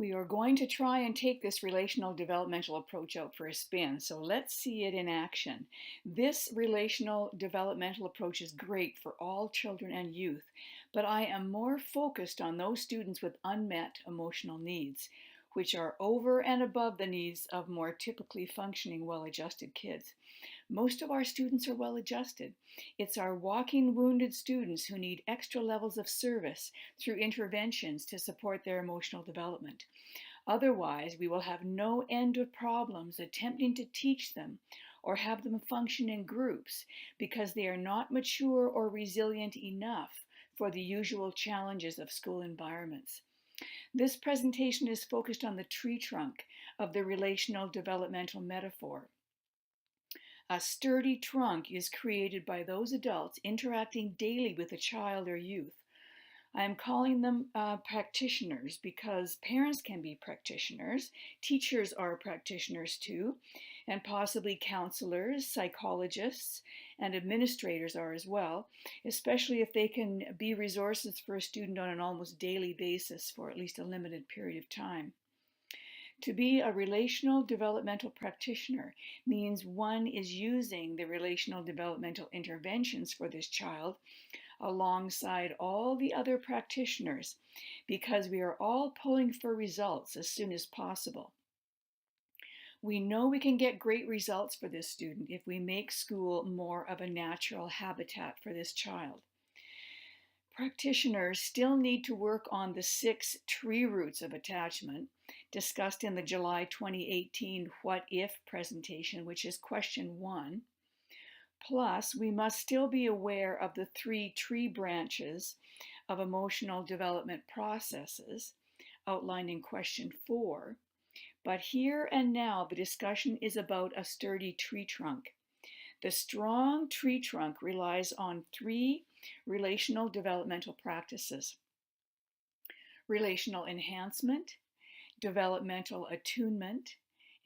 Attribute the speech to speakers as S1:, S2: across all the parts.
S1: We are going to try and take this relational developmental approach out for a spin, so let's see it in action. This relational developmental approach is great for all children and youth, but I am more focused on those students with unmet emotional needs, which are over and above the needs of more typically functioning, well-adjusted kids. Most of our students are well adjusted. It's our walking wounded students who need extra levels of service through interventions to support their emotional development. Otherwise, we will have no end of problems attempting to teach them or have them function in groups because they are not mature or resilient enough for the usual challenges of school environments. This presentation is focused on the tree trunk of the relational developmental metaphor. A sturdy trunk is created by those adults interacting daily with a child or youth. I am calling them practitioners because parents can be practitioners, teachers are practitioners too, and possibly counselors, psychologists, and administrators are as well, especially if they can be resources for a student on an almost daily basis for at least a limited period of time. To be a relational developmental practitioner means one is using the relational developmental interventions for this child alongside all the other practitioners because we are all pulling for results as soon as possible. We know we can get great results for this student if we make school more of a natural habitat for this child. Practitioners still need to work on the 6 tree roots of attachment discussed in the July 2018 What If presentation, which is question 1. Plus, we must still be aware of the 3 tree branches of emotional development processes outlined in question 4. But here and now, the discussion is about a sturdy tree trunk. The strong tree trunk relies on 3 relational developmental practices: relational enhancement, developmental attunement,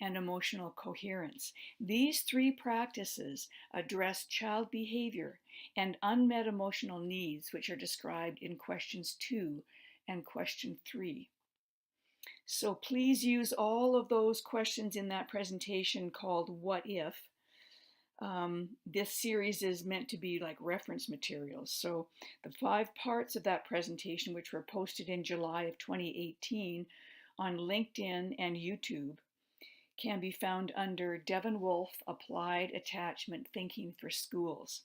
S1: and emotional coherence. These 3 practices address child behavior and unmet emotional needs, which are described in questions 2 and question 3. So please use all of those questions in that presentation called What If. This series is meant to be like reference materials. So the 5 parts of that presentation, which were posted in July of 2018 on LinkedIn and YouTube, can be found under Devin Wolfe Applied Attachment Thinking for Schools.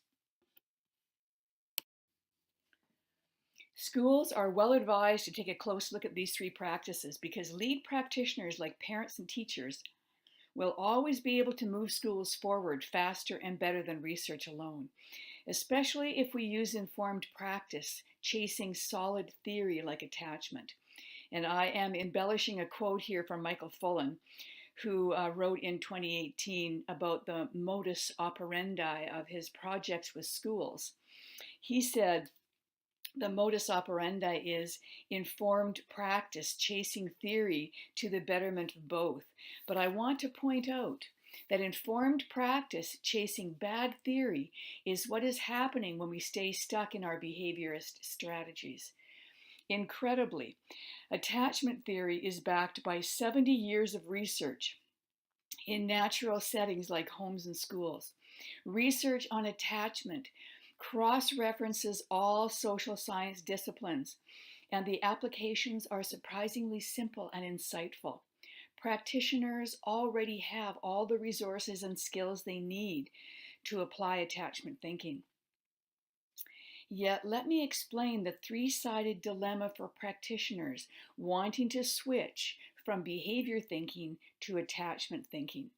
S1: Schools are well advised to take a close look at these 3 practices because lead practitioners like parents and teachers will always be able to move schools forward faster and better than research alone, especially if we use informed practice, chasing solid theory like attachment. And I am embellishing a quote here from Michael Fullan, who wrote in 2018 about the modus operandi of his projects with schools. He said, the modus operandi is informed practice, chasing theory to the betterment of both. But I want to point out that informed practice, chasing bad theory, is what is happening when we stay stuck in our behaviorist strategies. Incredibly, attachment theory is backed by 70 years of research in natural settings like homes and schools. Research on attachment cross-references all social science disciplines, and the applications are surprisingly simple and insightful. Practitioners already have all the resources and skills they need to apply attachment thinking. Yet let me explain the 3-sided dilemma for practitioners wanting to switch from behavior thinking to attachment thinking.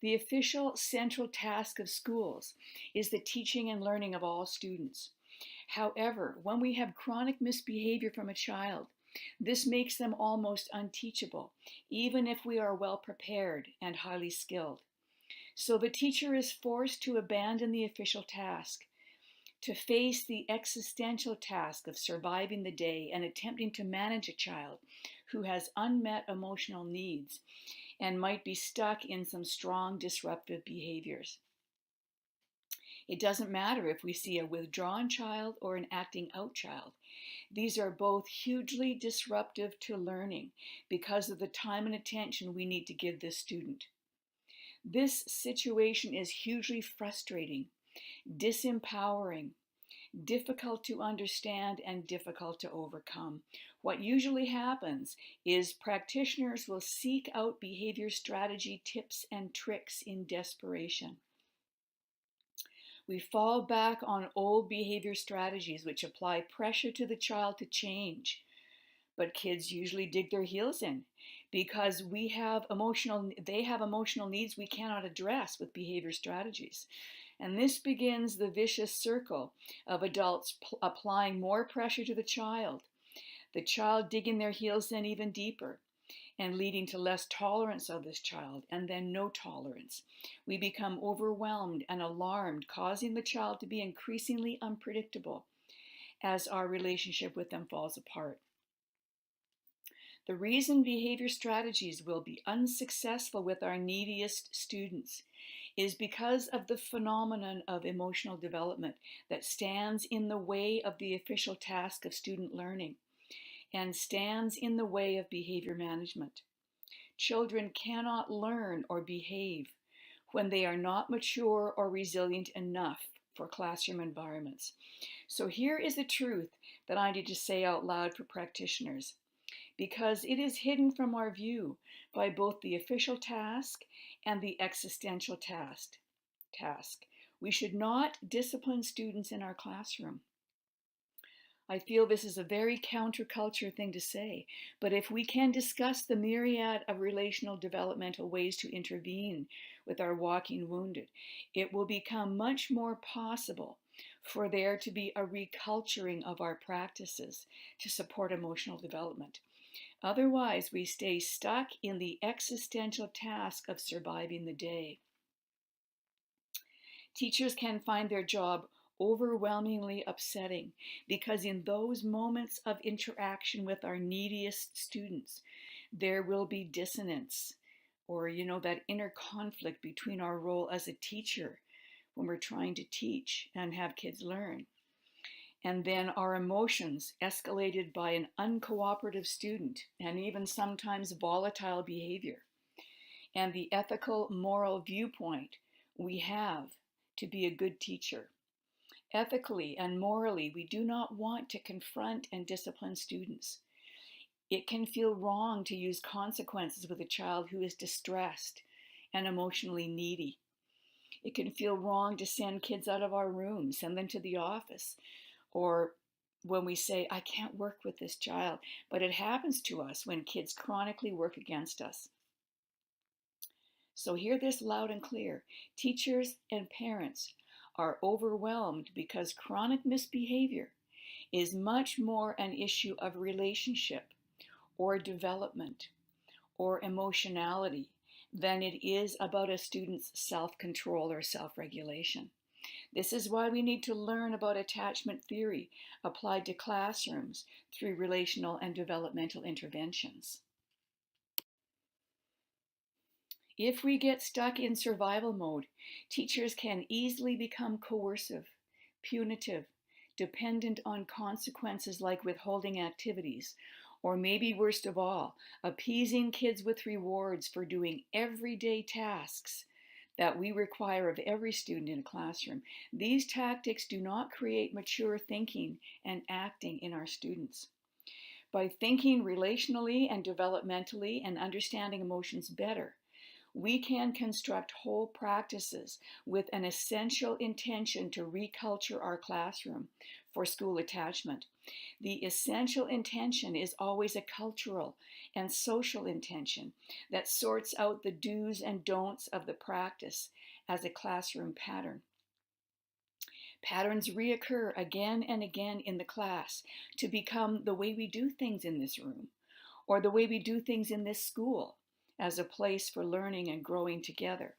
S1: The official central task of schools is the teaching and learning of all students. However, when we have chronic misbehavior from a child, this makes them almost unteachable, even if we are well prepared and highly skilled. So the teacher is forced to abandon the official task, to face the existential task of surviving the day and attempting to manage a child who has unmet emotional needs and might be stuck in some strong disruptive behaviors. It doesn't matter if we see a withdrawn child or an acting out child. These are both hugely disruptive to learning because of the time and attention we need to give this student. This situation is hugely frustrating, disempowering, difficult to understand, and difficult to overcome. What usually happens is practitioners will seek out behavior strategy tips and tricks in desperation. We fall back on old behavior strategies which apply pressure to the child to change. But kids usually dig their heels in because they have emotional needs we cannot address with behavior strategies. And this begins the vicious circle of adults applying more pressure to the child digging their heels in even deeper, and leading to less tolerance of this child, and then no tolerance. We become overwhelmed and alarmed, causing the child to be increasingly unpredictable as our relationship with them falls apart. The reason behavior strategies will be unsuccessful with our neediest students is because of the phenomenon of emotional development that stands in the way of the official task of student learning and stands in the way of behavior management. Children cannot learn or behave when they are not mature or resilient enough for classroom environments. So here is the truth that I need to say out loud for practitioners, because it is hidden from our view by both the official task and the existential task. We should not discipline students in our classroom. I feel this is a very counterculture thing to say, but if we can discuss the myriad of relational developmental ways to intervene with our walking wounded, it will become much more possible for there to be a reculturing of our practices to support emotional development. Otherwise, we stay stuck in the existential task of surviving the day. Teachers can find their job overwhelmingly upsetting because in those moments of interaction with our neediest students, there will be dissonance or, that inner conflict between our role as a teacher when we're trying to teach and have kids learn, and then our emotions escalated by an uncooperative student and even sometimes volatile behavior, and the ethical, moral viewpoint we have to be a good teacher. Ethically and morally, we do not want to confront and discipline students. It can feel wrong to use consequences with a child who is distressed and emotionally needy. It can feel wrong to send kids out of our room, send them to the office, or when we say, I can't work with this child, but it happens to us when kids chronically work against us. So hear this loud and clear. Teachers and parents are overwhelmed because chronic misbehavior is much more an issue of relationship or development or emotionality than it is about a student's self-control or self-regulation. This is why we need to learn about attachment theory applied to classrooms through relational and developmental interventions. If we get stuck in survival mode, teachers can easily become coercive, punitive, dependent on consequences like withholding activities, or maybe worst of all, appeasing kids with rewards for doing everyday tasks that we require of every student in a classroom. These tactics do not create mature thinking and acting in our students. By thinking relationally and developmentally and understanding emotions better, we can construct whole practices with an essential intention to reculture our classroom for school attachment. The essential intention is always a cultural and social intention that sorts out the do's and don'ts of the practice as a classroom pattern. Patterns reoccur again and again in the class to become the way we do things in this room or the way we do things in this school as a place for learning and growing together.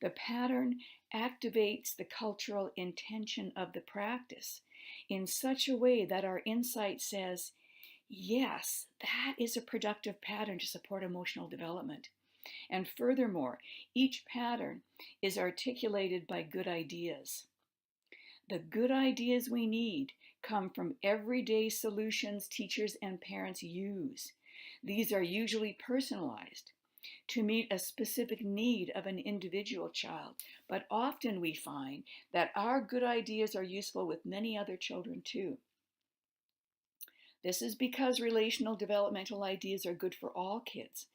S1: The pattern activates the cultural intention of the practice in such a way that our insight says, yes, that is a productive pattern to support emotional development. And furthermore, each pattern is articulated by good ideas. The good ideas we need come from everyday solutions teachers and parents use. These are usually personalized to meet a specific need of an individual child, but often we find that our good ideas are useful with many other children too. This is because relational developmental ideas are good for all kids,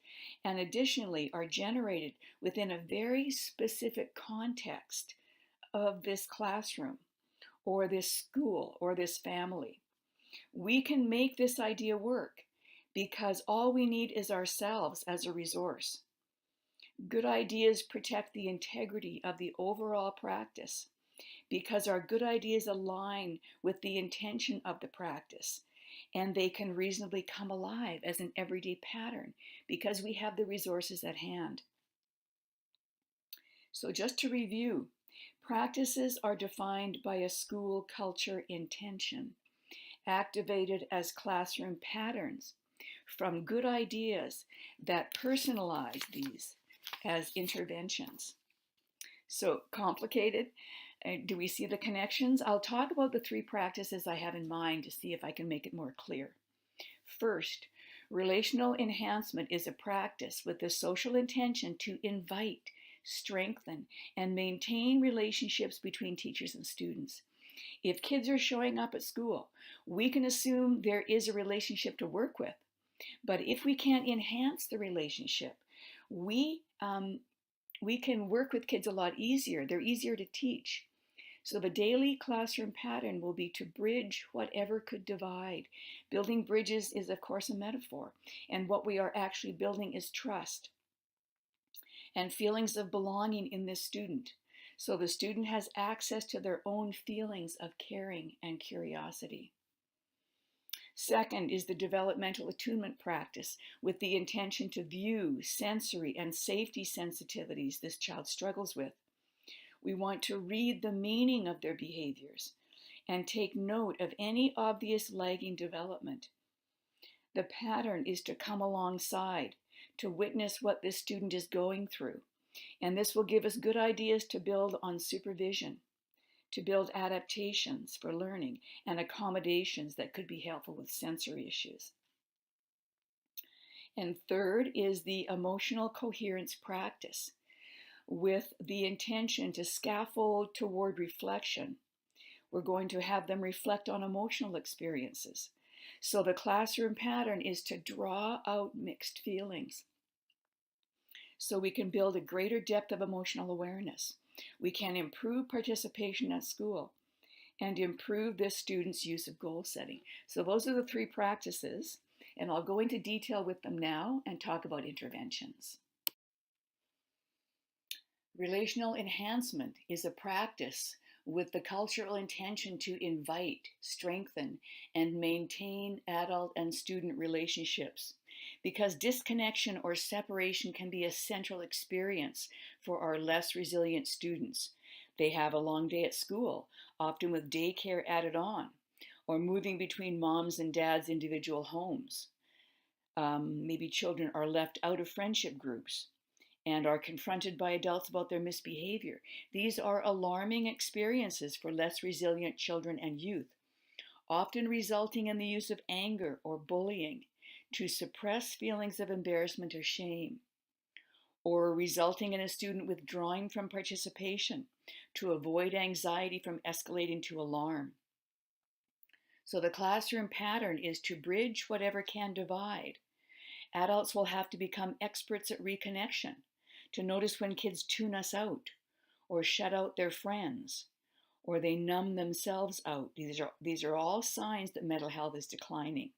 S1: and additionally are generated within a very specific context of this classroom or this school or this family. We can make this idea work because all we need is ourselves as a resource. Good ideas protect the integrity of the overall practice because our good ideas align with the intention of the practice, and they can reasonably come alive as an everyday pattern because we have the resources at hand. So just to review, practices are defined by a school culture intention, activated as classroom patterns from good ideas that personalize these as interventions. So complicated? Do we see the connections? I'll talk about the three practices I have in mind to see if I can make it more clear. First, relational enhancement is a practice with the social intention to invite, strengthen, and maintain relationships between teachers and students. If kids are showing up at school, we can assume there is a relationship to work with. But if we can't enhance the relationship, we can work with kids a lot easier. They're easier to teach. So the daily classroom pattern will be to bridge whatever could divide. Building bridges is, of course, a metaphor. And what we are actually building is trust and feelings of belonging in this student. So the student has access to their own feelings of caring and curiosity. Second is the developmental attunement practice with the intention to view sensory and safety sensitivities this child struggles with. We want to read the meaning of their behaviors and take note of any obvious lagging development. The pattern is to come alongside, to witness what this student is going through, and this will give us good ideas to build on supervision, to build adaptations for learning and accommodations that could be helpful with sensory issues. And third is the emotional coherence practice with the intention to scaffold toward reflection. We're going to have them reflect on emotional experiences. So the classroom pattern is to draw out mixed feelings so we can build a greater depth of emotional awareness. We can improve participation at school and improve this student's use of goal setting. So those are the three practices, and I'll go into detail with them now and talk about interventions. Relational enhancement is a practice with the cultural intention to invite, strengthen, and maintain adult and student relationships, because disconnection or separation can be a central experience for our less resilient students. They have a long day at school, often with daycare added on, or moving between mom's and dad's individual homes. Maybe children are left out of friendship groups and are confronted by adults about their misbehavior. These are alarming experiences for less resilient children and youth, often resulting in the use of anger or bullying to suppress feelings of embarrassment or shame, or resulting in a student withdrawing from participation to avoid anxiety from escalating to alarm. So the classroom pattern is to bridge whatever can divide. Adults will have to become experts at reconnection, to notice when kids tune us out, or shut out their friends, or they numb themselves out. These are all signs that mental health is declining.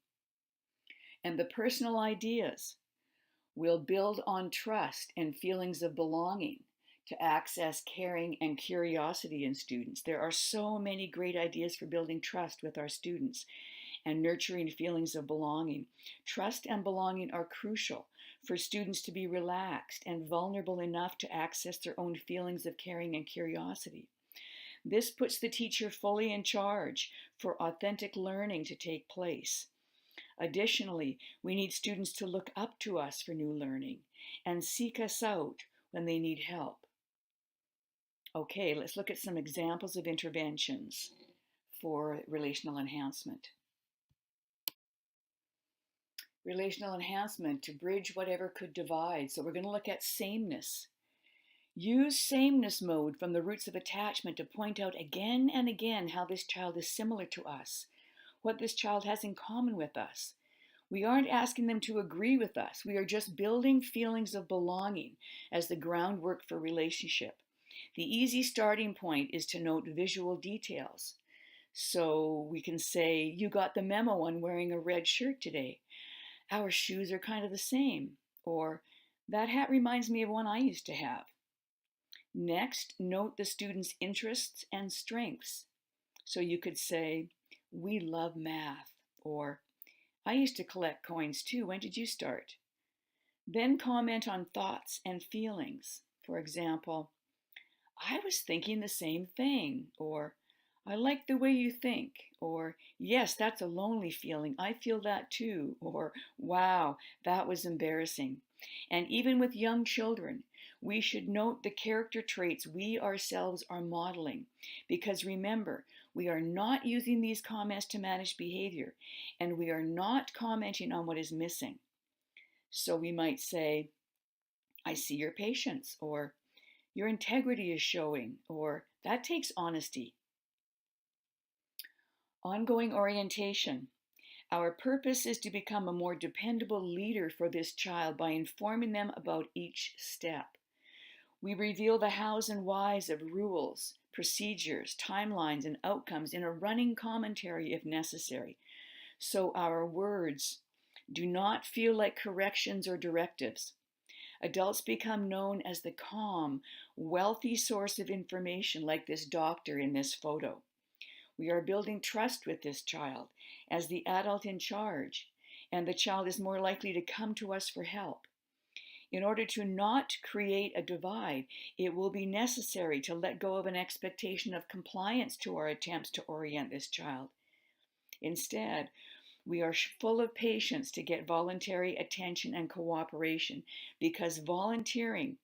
S1: And the personal ideas will build on trust and feelings of belonging to access caring and curiosity in students. There are so many great ideas for building trust with our students and nurturing feelings of belonging. Trust and belonging are crucial for students to be relaxed and vulnerable enough to access their own feelings of caring and curiosity. This puts the teacher fully in charge for authentic learning to take place. Additionally, we need students to look up to us for new learning and seek us out when they need help. Okay, let's look at some examples of interventions. for relational enhancement. Relational enhancement to bridge whatever could divide. So we're going to look at sameness. Use sameness mode from the roots of attachment to point out again and again how this child is similar to us, what this child has in common with us. We aren't asking them to agree with us. We are just building feelings of belonging as the groundwork for relationship. The easy starting point is to note visual details. So we can say, you got the memo on wearing a red shirt today. Our shoes are kind of the same. Or, that hat reminds me of one I used to have. Next, note the student's interests and strengths. So you could say, we love math. Or, I used to collect coins too. When did you start? Then comment on thoughts and feelings. For example, I was thinking the same thing. Or, I like the way you think. Or, yes, that's a lonely feeling. I feel that too. Or, wow, that was embarrassing. And even with young children, we should note the character traits we ourselves are modeling. Because remember, we are not using these comments to manage behavior, and we are not commenting on what is missing. So we might say, I see your patience, or your integrity is showing, or that takes honesty. Ongoing orientation. Our purpose is to become a more dependable leader for this child by informing them about each step. We reveal the hows and whys of rules, procedures, timelines, and outcomes in a running commentary if necessary. So our words do not feel like corrections or directives. Adults become known as the calm, wealthy source of information, like this doctor in this photo. We are building trust with this child as the adult in charge, and the child is more likely to come to us for help. In order to not create a divide, it will be necessary to let go of an expectation of compliance to our attempts to orient this child. Instead, we are full of patience to get voluntary attention and cooperation, because volunteering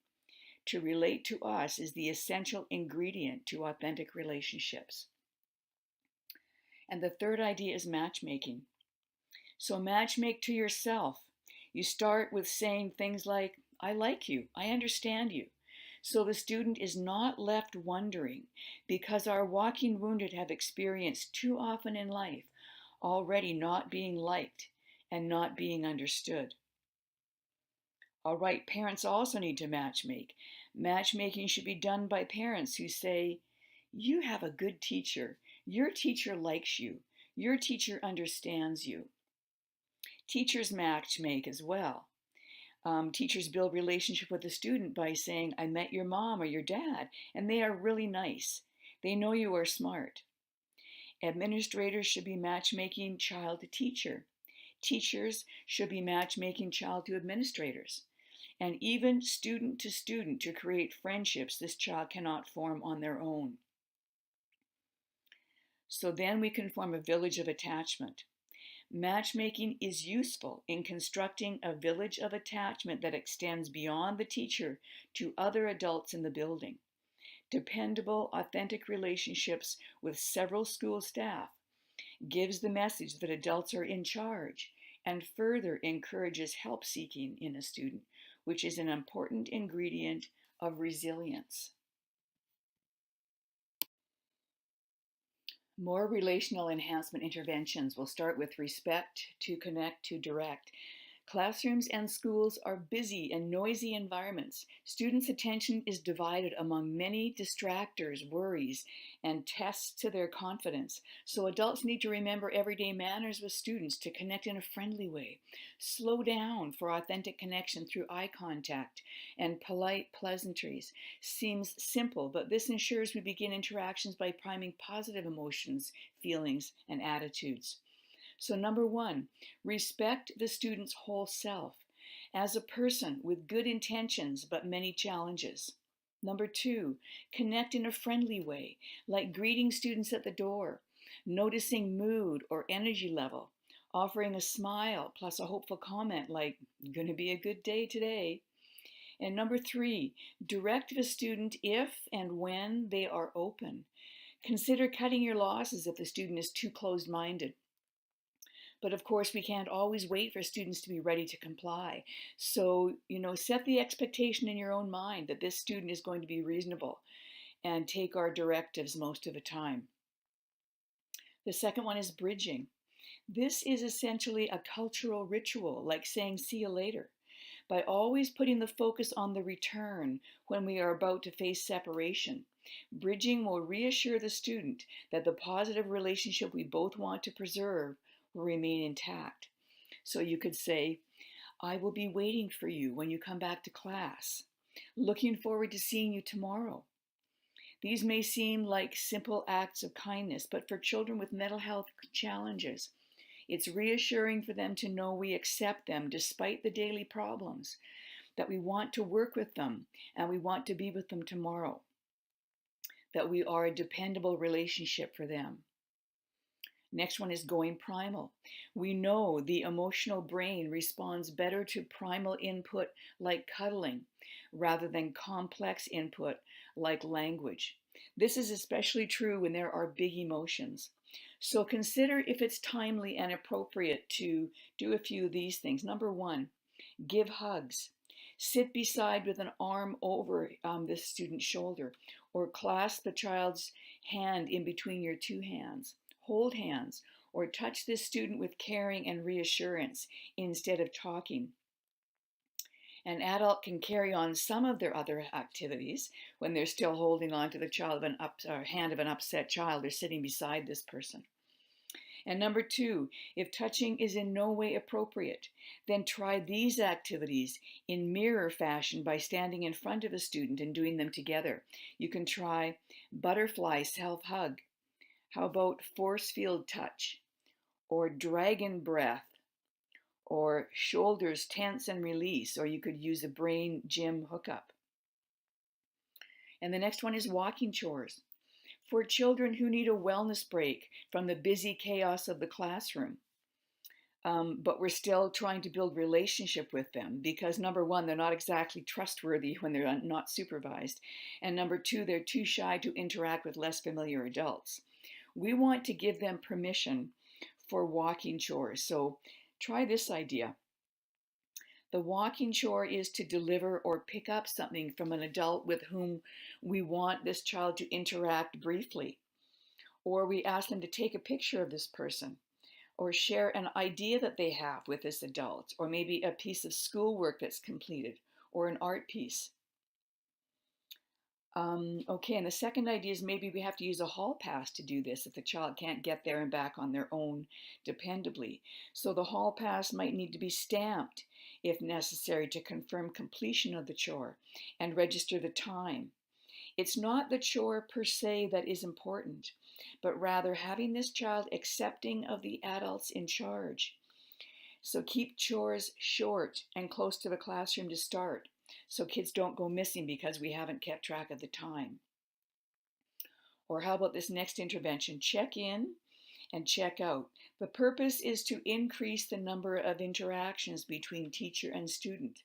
S1: to relate to us is the essential ingredient to authentic relationships. And the third idea is matchmaking. So matchmake to yourself. You start with saying things like, I like you, I understand you. So the student is not left wondering, because our walking wounded have experienced too often in life already not being liked and not being understood. All right, parents also need to matchmake. Matchmaking should be done by parents who say, you have a good teacher. Your teacher likes you. Your teacher understands you. Teachers matchmake as well. Teachers build relationship with the student by saying, I met your mom or your dad, and they are really nice. They know you are smart. Administrators should be matchmaking child to teacher. Teachers should be matchmaking child to administrators. And even student to create friendships this child cannot form on their own. So then we can form a village of attachment. Matchmaking is useful in constructing a village of attachment that extends beyond the teacher to other adults in the building. Dependable, authentic relationships with several school staff gives the message that adults are in charge, and further encourages help seeking in a student, which is an important ingredient of resilience. More relational enhancement interventions will start with respect to connect to direct. Classrooms and schools are busy and noisy environments. Students' attention is divided among many distractors, worries, and tests to their confidence. So adults need to remember everyday manners with students to connect in a friendly way. Slow down for authentic connection through eye contact and polite pleasantries. Seems simple, but this ensures we begin interactions by priming positive emotions, feelings, and attitudes. So number one, respect the student's whole self as a person with good intentions but many challenges. Number two, connect in a friendly way, like greeting students at the door, noticing mood or energy level, offering a smile plus a hopeful comment like, gonna be a good day today. And number three, direct the student if and when they are open. Consider cutting your losses if the student is too closed-minded. But of course, we can't always wait for students to be ready to comply. So, set the expectation in your own mind that this student is going to be reasonable and take our directives most of the time. The second one is bridging. This is essentially a cultural ritual, like saying, see you later. By always putting the focus on the return when we are about to face separation, bridging will reassure the student that the positive relationship we both want to preserve will remain intact. So you could say, I will be waiting for you when you come back to class. Looking forward to seeing you tomorrow. These may seem like simple acts of kindness, but for children with mental health challenges, it's reassuring for them to know we accept them despite the daily problems, that we want to work with them and we want to be with them tomorrow, that we are a dependable relationship for them. Next one is going primal. We know the emotional brain responds better to primal input like cuddling rather than complex input like language. This is especially true when there are big emotions. So consider if it's timely and appropriate to do a few of these things. Number one, give hugs. Sit beside with an arm over the student's shoulder, or clasp the child's hand in between your two hands. Hold hands, or touch this student with caring and reassurance instead of talking. An adult can carry on some of their other activities when they're still holding on to the hand of an upset child or sitting beside this person. And number two, if touching is in no way appropriate, then try these activities in mirror fashion by standing in front of a student and doing them together. You can try butterfly self-hug. How about force field touch? Or dragon breath? Or shoulders tense and release? Or you could use a brain gym hookup. And the next one is walking chores. For children who need a wellness break from the busy chaos of the classroom. But we're still trying to build relationship with them because number one, they're not exactly trustworthy when they're not supervised. And number two, they're too shy to interact with less familiar adults. We want to give them permission for walking chores. So try this idea. The walking chore is to deliver or pick up something from an adult with whom we want this child to interact briefly. Or we ask them to take a picture of this person, or share an idea that they have with this adult, or maybe a piece of schoolwork that's completed, or an art piece. Okay, and the second idea is maybe we have to use a hall pass to do this if the child can't get there and back on their own dependably. So the hall pass might need to be stamped if necessary to confirm completion of the chore and register the time. It's not the chore per se that is important, but rather having this child accepting of the adults in charge. So keep chores short and close to the classroom to start, so kids don't go missing because we haven't kept track of the time. Or how about this next intervention? Check in and check out. The purpose is to increase the number of interactions between teacher and student.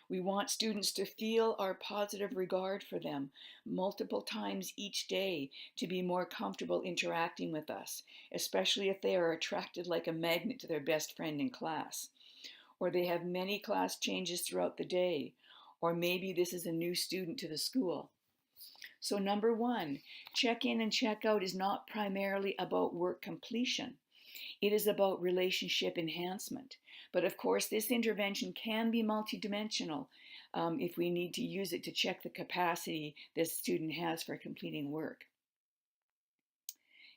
S1: We want students to feel our positive regard for them multiple times each day to be more comfortable interacting with us, especially if they are attracted like a magnet to their best friend in class, or they have many class changes throughout the day, or maybe this is a new student to the school. So number one, check in and check out is not primarily about work completion. It is about relationship enhancement. But of course, this intervention can be multidimensional if we need to use it to check the capacity this student has for completing work.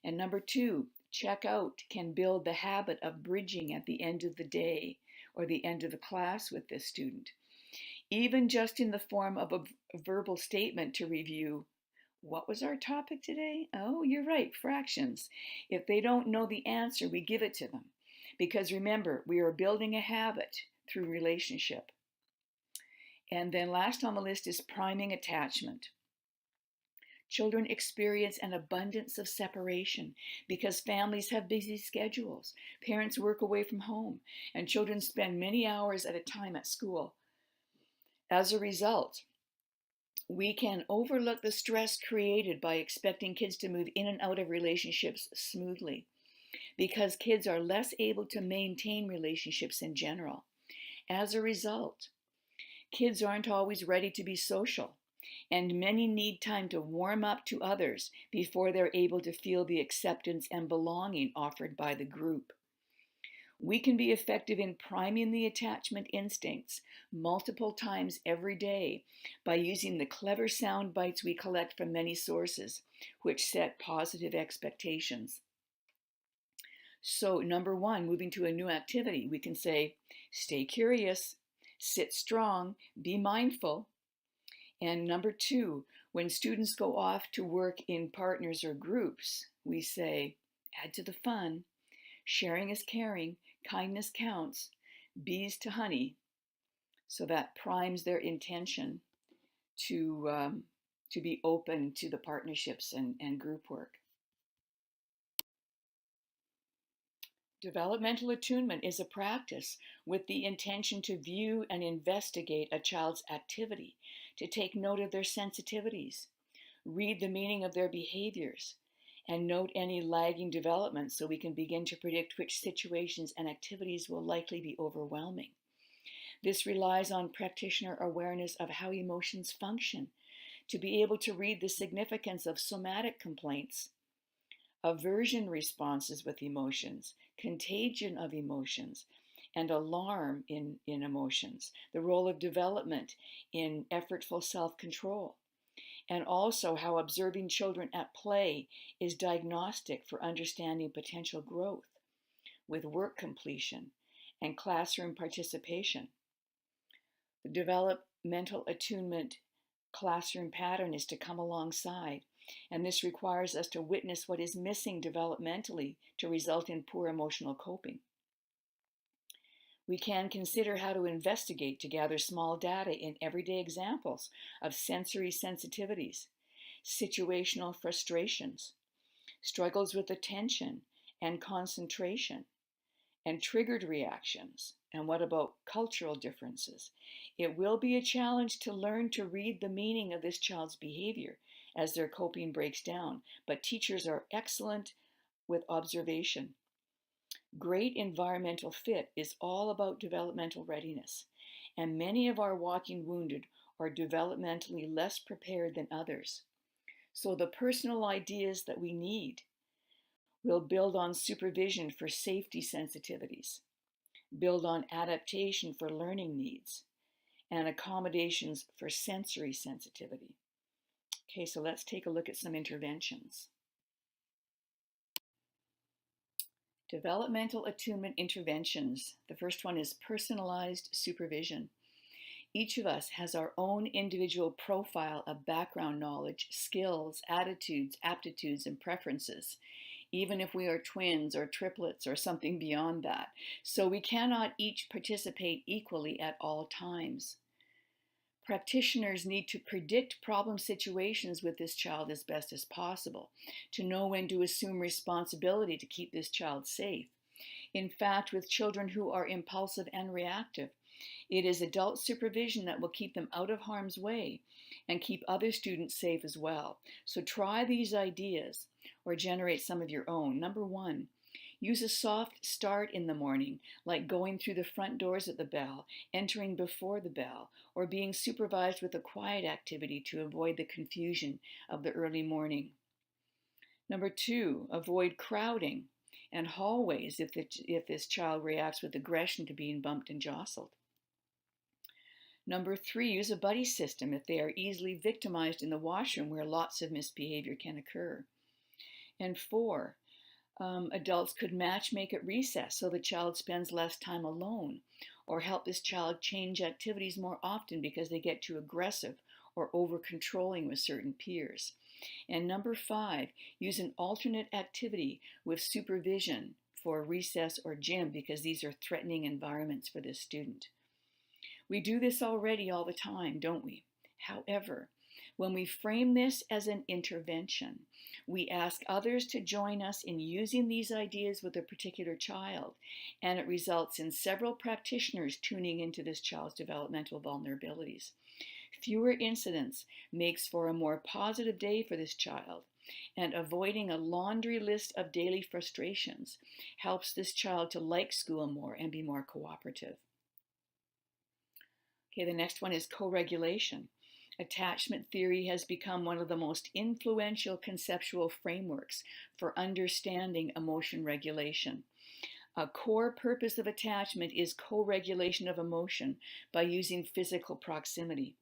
S1: And number two, check out can build the habit of bridging at the end of the day or the end of the class with this student. Even just in the form of a verbal statement to review, what was our topic today? Oh, you're right, fractions. If they don't know the answer, we give it to them. Because remember, we are building a habit through relationship. And then last on the list is priming attachment. Children experience an abundance of separation because families have busy schedules. Parents work away from home, and children spend many hours at a time at school. As a result, We can overlook the stress created by expecting kids to move in and out of relationships smoothly, because kids are less able to maintain relationships in general. As a result, kids aren't always ready to be social, and many need time to warm up to others before they're able to feel the acceptance and belonging offered by the group. We can be effective in priming the attachment instincts multiple times every day by using the clever sound bites we collect from many sources, which set positive expectations. So, number one, moving to a new activity, we can say, stay curious, sit strong, be mindful. And number two, when students go off to work in partners or groups, we say, add to the fun, sharing is caring, kindness counts, bees to honey. So that primes their intention to be open to the partnerships and group work. Developmental attunement is a practice with the intention to view and investigate a child's activity, to take note of their sensitivities, read the meaning of their behaviors, and note any lagging development so we can begin to predict which situations and activities will likely be overwhelming. This relies on practitioner awareness of how emotions function, to be able to read the significance of somatic complaints, aversion responses with emotions, contagion of emotions, and alarm in emotions, the role of development in effortful self-control, and also how observing children at play is diagnostic for understanding potential growth with work completion and classroom participation. The developmental attunement classroom pattern is to come alongside, and this requires us to witness what is missing developmentally to result in poor emotional coping. We can consider how to investigate to gather small data in everyday examples of sensory sensitivities, situational frustrations, struggles with attention and concentration, and triggered reactions. And what about cultural differences? It will be a challenge to learn to read the meaning of this child's behavior as their coping breaks down, but teachers are excellent with observation. Great environmental fit is all about developmental readiness, and many of our walking wounded are developmentally less prepared than others. So the personal ideas that we need will build on supervision for safety sensitivities, build on adaptation for learning needs, and accommodations for sensory sensitivity. Okay, so let's take a look at some interventions. Developmental attunement interventions. The first one is personalized supervision. Each of us has our own individual profile of background knowledge, skills, attitudes, aptitudes, and preferences, even if we are twins or triplets or something beyond that. So we cannot each participate equally at all times. Practitioners need to predict problem situations with this child as best as possible, to know when to assume responsibility to keep this child safe. In fact, with children who are impulsive and reactive, it is adult supervision that will keep them out of harm's way and keep other students safe as well. So try these ideas or generate some of your own. Number one, use a soft start in the morning, like going through the front doors at the bell, entering before the bell, or being supervised with a quiet activity to avoid the confusion of the early morning. Number two, avoid crowding and hallways if this child reacts with aggression to being bumped and jostled. Number three, use a buddy system if they are easily victimized in the washroom where lots of misbehavior can occur. And four, adults could matchmake at recess so the child spends less time alone, or help this child change activities more often because they get too aggressive or over-controlling with certain peers. And number five, use an alternate activity with supervision for recess or gym because these are threatening environments for this student. We do this already all the time, don't we? However, when we frame this as an intervention, we ask others to join us in using these ideas with a particular child, and it results in several practitioners tuning into this child's developmental vulnerabilities. Fewer incidents makes for a more positive day for this child, and avoiding a laundry list of daily frustrations helps this child to like school more and be more cooperative. Okay, the next one is co-regulation. Attachment theory has become one of the most influential conceptual frameworks for understanding emotion regulation. A core purpose of attachment is co-regulation of emotion by using physical proximity.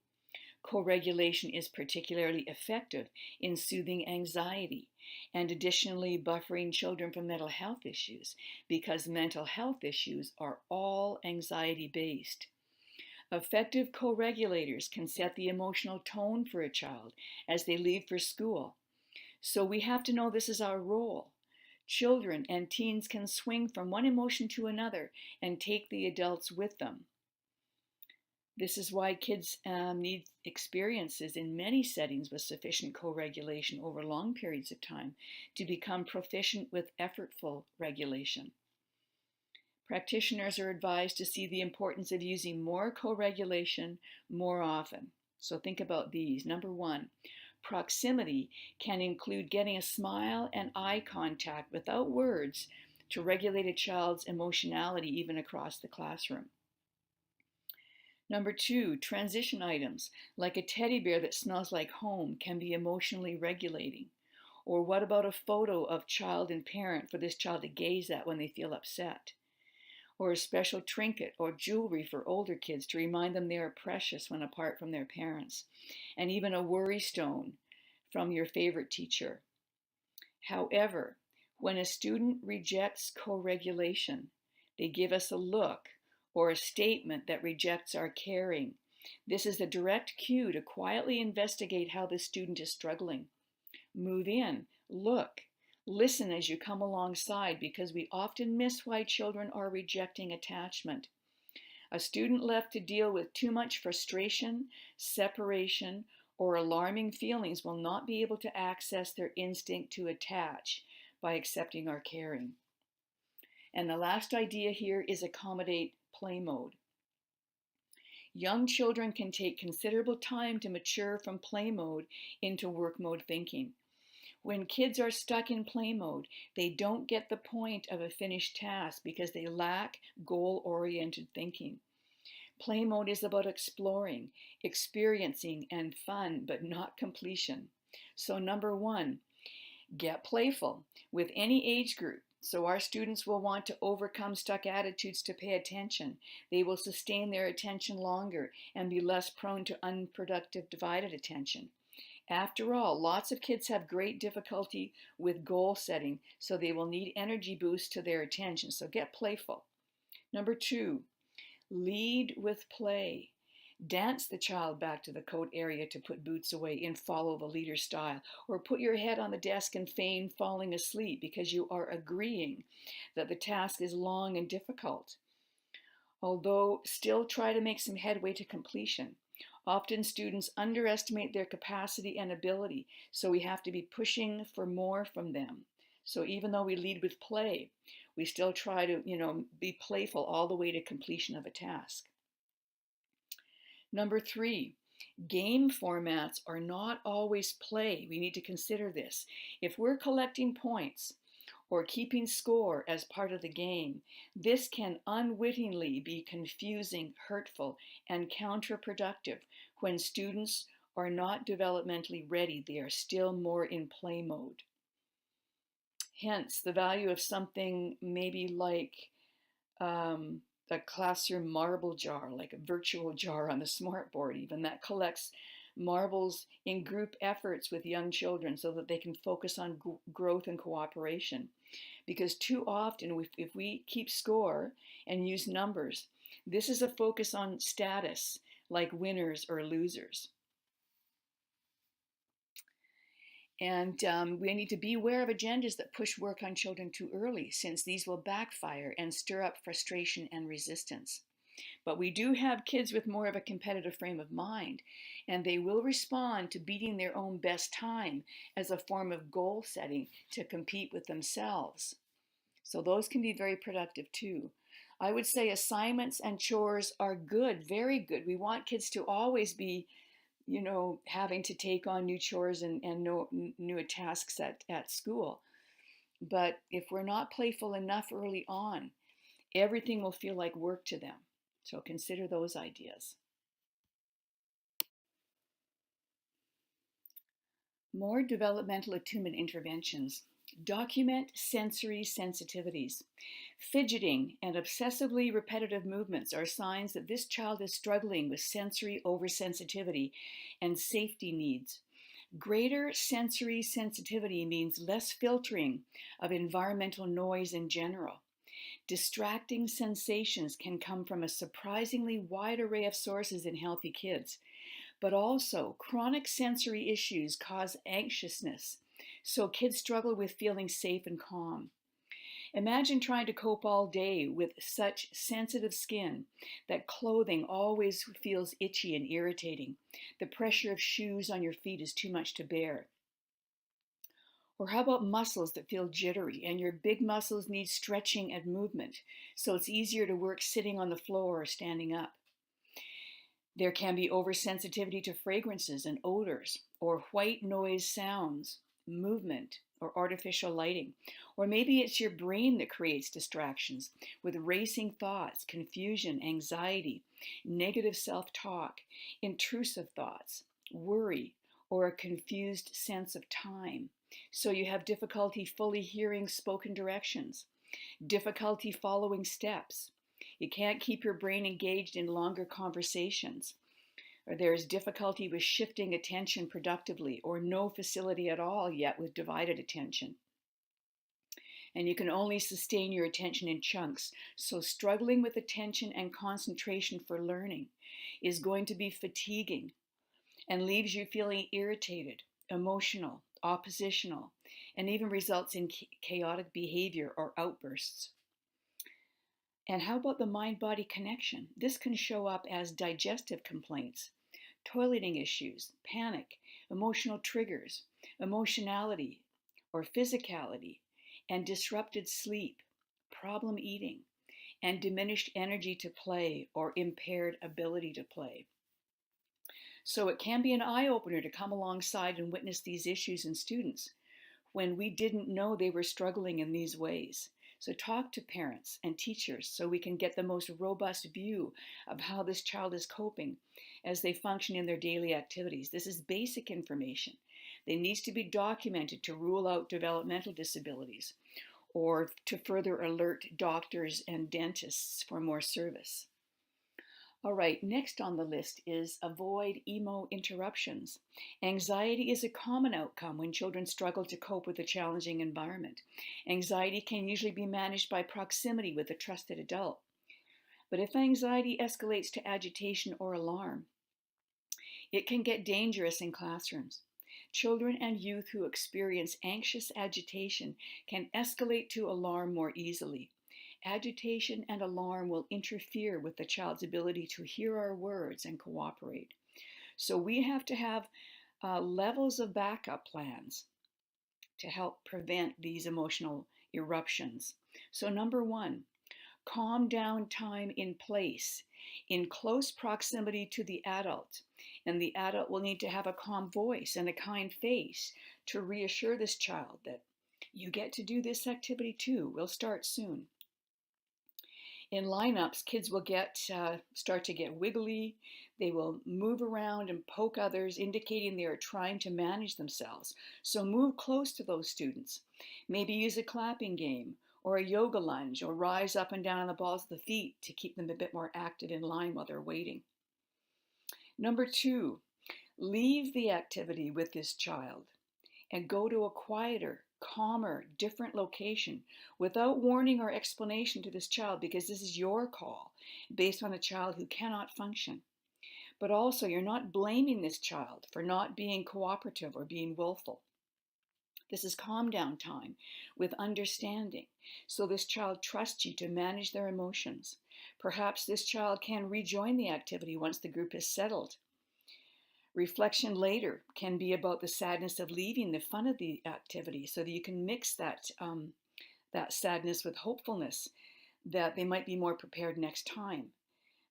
S1: Co-regulation is particularly effective in soothing anxiety and additionally buffering children from mental health issues because mental health issues are all anxiety-based. Effective co-regulators can set the emotional tone for a child as they leave for school. So we have to know this is our role. Children and teens can swing from one emotion to another and take the adults with them. This is why kids need experiences in many settings with sufficient co-regulation over long periods of time to become proficient with effortful regulation. Practitioners are advised to see the importance of using more co-regulation more often. So think about these. Number one, proximity can include getting a smile and eye contact without words to regulate a child's emotionality even across the classroom. Number two, transition items like a teddy bear that smells like home can be emotionally regulating. Or what about a photo of child and parent for this child to gaze at when they feel upset? Or a special trinket or jewelry for older kids to remind them they are precious when apart from their parents, and even a worry stone from your favorite teacher. However, when a student rejects co-regulation, they give us a look or a statement that rejects our caring. This is a direct cue to quietly investigate how the student is struggling. Move in, look, listen as you come alongside because we often miss why children are rejecting attachment. A student left to deal with too much frustration, separation, or alarming feelings will not be able to access their instinct to attach by accepting our caring. And the last idea here is accommodate play mode. Young children can take considerable time to mature from play mode into work mode thinking. When kids are stuck in play mode, they don't get the point of a finished task because they lack goal-oriented thinking. Play mode is about exploring, experiencing, and fun, but not completion. So number one, get playful with any age group. So our students will want to overcome stuck attitudes to pay attention. They will sustain their attention longer and be less prone to unproductive divided attention. After all, lots of kids have great difficulty with goal setting, so they will need energy boosts to their attention. So get playful. Number two, lead with play. Dance the child back to the coat area to put boots away and follow the leader style. Or put your head on the desk and feign falling asleep because you are agreeing that the task is long and difficult. Although still try to make some headway to completion. Often students underestimate their capacity and ability, so we have to be pushing for more from them. So even though we lead with play, we still try to, be playful all the way to completion of a task. Number three, game formats are not always play. We need to consider this. If we're collecting points or keeping score as part of the game, this can unwittingly be confusing, hurtful, and counterproductive when students are not developmentally ready. They are still more in play mode. Hence, the value of something maybe like a classroom marble jar, like a virtual jar on the smartboard even, that collects marbles in group efforts with young children so that they can focus on growth and cooperation. Because too often, if we keep score and use numbers, this is a focus on status, like winners or losers. And we need to be aware of agendas that push work on children too early, since these will backfire and stir up frustration and resistance. But we do have kids with more of a competitive frame of mind, and they will respond to beating their own best time as a form of goal setting to compete with themselves. So those can be very productive too. I would say assignments and chores are good, very good. We want kids to always be having to take on new chores and new tasks at school. But if we're not playful enough early on, everything will feel like work to them. So consider those ideas. More developmental attunement interventions. Document sensory sensitivities. Fidgeting and obsessively repetitive movements are signs that this child is struggling with sensory oversensitivity and safety needs. Greater sensory sensitivity means less filtering of environmental noise in general. Distracting sensations can come from a surprisingly wide array of sources in healthy kids, but also chronic sensory issues cause anxiousness, so kids struggle with feeling safe and calm. Imagine trying to cope all day with such sensitive skin that clothing always feels itchy and irritating. The pressure of shoes on your feet is too much to bear. Or how about muscles that feel jittery and your big muscles need stretching and movement, so it's easier to work sitting on the floor or standing up? There can be oversensitivity to fragrances and odors, or white noise sounds, movement, or artificial lighting. Or maybe it's your brain that creates distractions with racing thoughts, confusion, anxiety, negative self talk, intrusive thoughts, worry, or a confused sense of time. So you have difficulty fully hearing spoken directions, difficulty following steps. You can't keep your brain engaged in longer conversations, or there's difficulty with shifting attention productively, or no facility at all yet with divided attention. And you can only sustain your attention in chunks, so struggling with attention and concentration for learning is going to be fatiguing and leaves you feeling irritated, emotional, oppositional, and even results in chaotic behavior or outbursts. And how about the mind-body connection? This can show up as digestive complaints, toileting issues, panic, emotional triggers, emotionality or physicality, and disrupted sleep, problem eating, and diminished energy to play or impaired ability to play. So it can be an eye-opener to come alongside and witness these issues in students when we didn't know they were struggling in these ways. So talk to parents and teachers so we can get the most robust view of how this child is coping as they function in their daily activities. This is basic information. It needs to be documented to rule out developmental disabilities or to further alert doctors and dentists for more service. All right, next on the list is avoid emo interruptions. Anxiety is a common outcome when children struggle to cope with a challenging environment. Anxiety can usually be managed by proximity with a trusted adult. But if anxiety escalates to agitation or alarm, it can get dangerous in classrooms. Children and youth who experience anxious agitation can escalate to alarm more easily. Agitation and alarm will interfere with the child's ability to hear our words and cooperate. So we have to have levels of backup plans to help prevent these emotional eruptions. So number one, calm down time in place in close proximity to the adult. And the adult will need to have a calm voice and a kind face to reassure this child that you get to do this activity too. We'll start soon. In lineups, kids will start to get wiggly. They will move around and poke others, indicating they are trying to manage themselves. So move close to those students. Maybe use a clapping game or a yoga lunge, or rise up and down on the balls of the feet to keep them a bit more active in line while they're waiting. Number two, leave the activity with this child and go to a quieter, calmer, different location without warning or explanation to this child, because this is your call based on a child who cannot function. But also, you're not blaming this child for not being cooperative or being willful. This is calm down time with understanding. So this child trusts you to manage their emotions. Perhaps this child can rejoin the activity once the group is settled. Reflection later can be about the sadness of leaving, the fun of the activity, so that you can mix that sadness with hopefulness that they might be more prepared next time.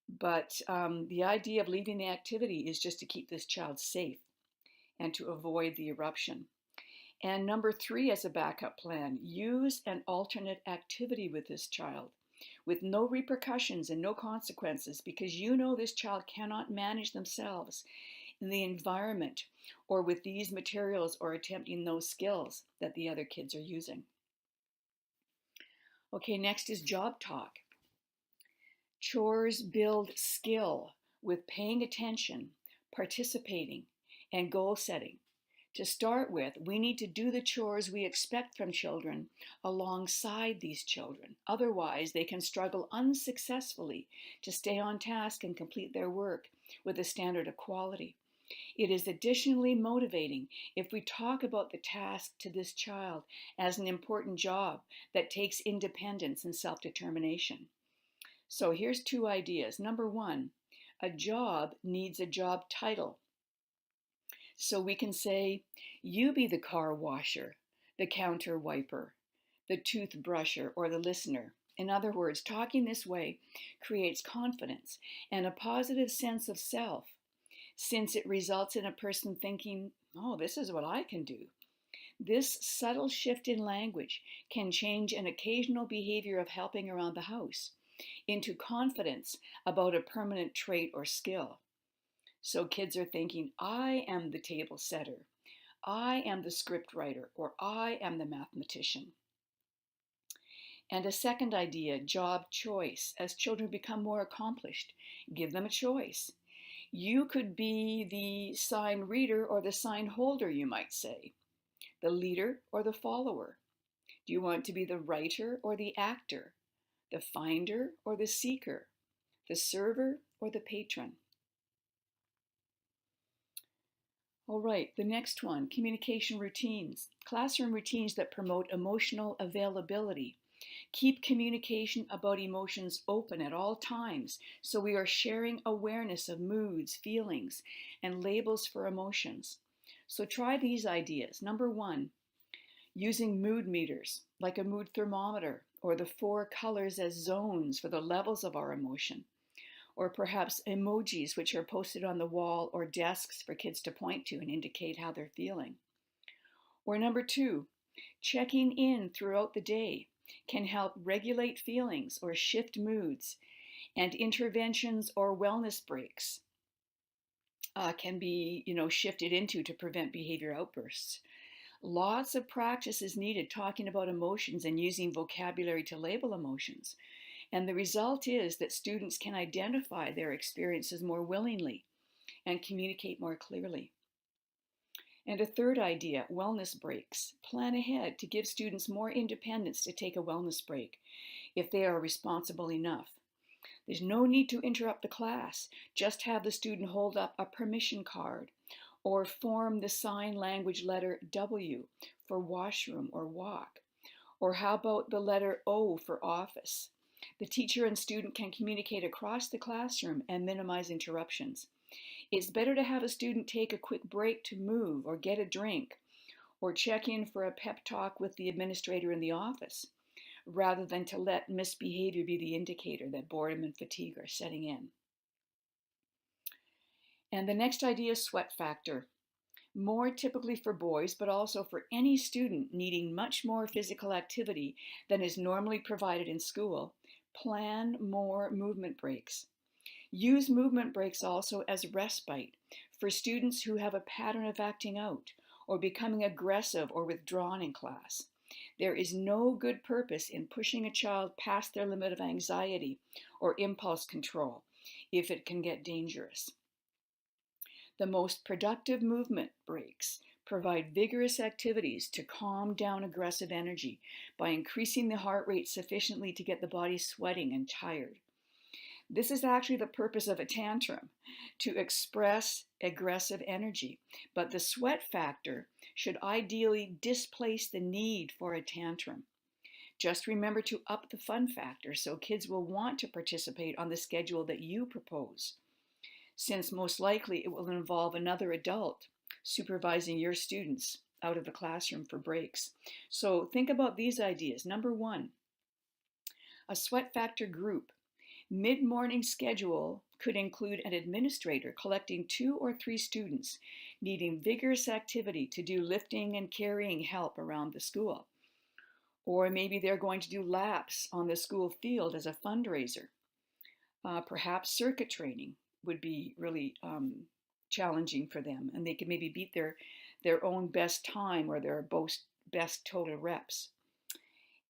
S1: But the idea of leaving the activity is just to keep this child safe and to avoid the eruption. And number 3, as a backup plan, use an alternate activity with this child with no repercussions and no consequences, because you know this child cannot manage themselves in the environment or with these materials or attempting those skills that the other kids are using. Okay, next is job talk. Chores build skill with paying attention, participating, and goal setting. To start with, we need to do the chores we expect from children alongside these children. Otherwise, they can struggle unsuccessfully to stay on task and complete their work with a standard of quality. It is additionally motivating if we talk about the task to this child as an important job that takes independence and self-determination. So here's 2 ideas. Number 1, a job needs a job title. So we can say, you be the car washer, the counter wiper, the toothbrusher, or the listener. In other words, talking this way creates confidence and a positive sense of self, since it results in a person thinking, oh, this is what I can do. This subtle shift in language can change an occasional behavior of helping around the house into confidence about a permanent trait or skill. So kids are thinking, I am the table setter, I am the script writer, or I am the mathematician. And a second idea, job choice. As children become more accomplished, give them a choice. You could be the sign reader or the sign holder, you might say, the leader or the follower. Do you want to be the writer or the actor, the finder or the seeker, the server or the patron? All right, the next one, communication routines. Classroom routines that promote emotional availability. Keep communication about emotions open at all times, so we are sharing awareness of moods, feelings, and labels for emotions. So try these ideas. Number 1, using mood meters, like a mood thermometer, or the 4 colors as zones for the levels of our emotion. Or perhaps emojis, which are posted on the wall or desks for kids to point to and indicate how they're feeling. Or number 2, checking in throughout the day can help regulate feelings or shift moods, and interventions or wellness breaks can be, shifted into to prevent behavior outbursts. Lots of practice is needed talking about emotions and using vocabulary to label emotions. And the result is that students can identify their experiences more willingly and communicate more clearly. And a third idea, wellness breaks. Plan ahead to give students more independence to take a wellness break if they are responsible enough. There's no need to interrupt the class. Just have the student hold up a permission card or form the sign language letter W for washroom or walk. Or how about the letter O for office? The teacher and student can communicate across the classroom and minimize interruptions. It's better to have a student take a quick break to move or get a drink or check in for a pep talk with the administrator in the office, rather than to let misbehavior be the indicator that boredom and fatigue are setting in. And the next idea is sweat factor. More typically for boys, but also for any student needing much more physical activity than is normally provided in school, plan more movement breaks. Use movement breaks also as respite for students who have a pattern of acting out or becoming aggressive or withdrawn in class. There is no good purpose in pushing a child past their limit of anxiety or impulse control if it can get dangerous. The most productive movement breaks provide vigorous activities to calm down aggressive energy by increasing the heart rate sufficiently to get the body sweating and tired. This is actually the purpose of a tantrum, to express aggressive energy, but the sweat factor should ideally displace the need for a tantrum. Just remember to up the fun factor so kids will want to participate on the schedule that you propose, since most likely it will involve another adult supervising your students out of the classroom for breaks. So think about these ideas. Number 1, a sweat factor group. Mid-morning schedule could include an administrator collecting 2 or 3 students needing vigorous activity to do lifting and carrying help around the school. Or maybe they're going to do laps on the school field as a fundraiser. Perhaps circuit training would be really challenging for them, and they could maybe beat their own best time or their best total reps.